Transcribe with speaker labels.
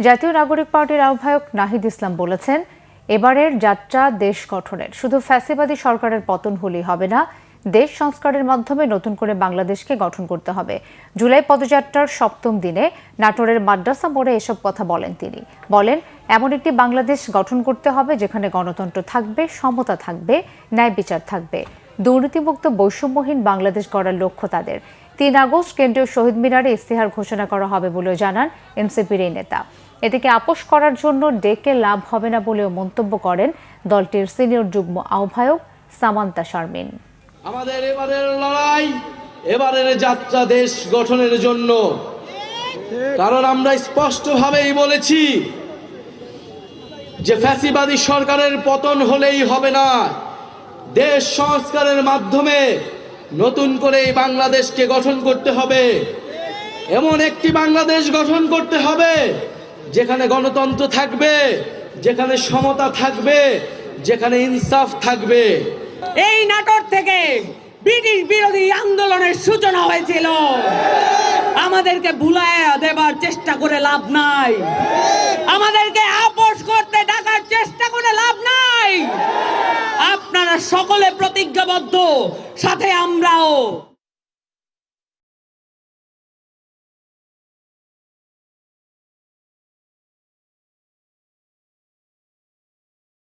Speaker 1: জাতীয় নাগরিক পার্টির আহ্বায়ক নাহিদ ইসলাম বলেছেন, এবারের যাত্রা দেশ গঠনের, শুধু ফ্যাসিবাদী সরকারের পতন হলেই হবে না, দেশ সংস্কারের মাধ্যমে নতুন করে বাংলাদেশকে গঠন করতে হবে। জুলাই পদযাত্রার ৭ম দিনে নাটোরের মাদ্রাসা মোড়ে এসব কথা বলেন তিনি। বলেন, এমন একটি বাংলাদেশ গঠন করতে হবে যেখানে গণতন্ত্র থাকবে, সমতা থাকবে, ন্যায় বিচার থাকবে। দুর্নীতিমুক্ত বৈষম্যহীন বাংলাদেশ গড়ার লক্ষ্য তাদের। ৩ আগস্ট কেন্দ্রীয় শহীদ মিনারে ইস্তেহার ঘোষণা করা হবে বলেও জানান এনসিপির এই নেতা। এদিকে আপোষ করার জন্য ডেকে লাভ হবে না বলেও মন্তব্য করেন দলটির সিনিয়র যুগ্ম আহ্বায়ক সামান্তা শারমিন।
Speaker 2: আমাদের এবারের লড়াই, এবারের যাত্রা দেশ গঠনের জন্য। কারণ আমরা স্পষ্টভাবেই বলেছি যে ফ্যাসিবাদী সরকারের পতন হলেই হবে না, দেশ সংস্কারের মাধ্যমে নতুন করে এই বাংলাদেশকে গঠন করতে হবে। এমন একটি বাংলাদেশ গঠন করতে হবে যেখানে গণতন্ত্র থাকবে, যেখানে সমতা থাকবে, যেখানে ইনসাফ থাকবে।
Speaker 3: এই নাটোর থেকে ব্রিটিশ বিরোধী আন্দোলনের সূচনা হয়েছিল। আমাদেরকে ভুলাইয়া দেবার চেষ্টা করে লাভ নাই, আমাদেরকে আপোষ করতে ডাকার চেষ্টা করে লাভ নাই। আপনারা সকলে প্রতিজ্ঞাবদ্ধ, সাথে আমরাও।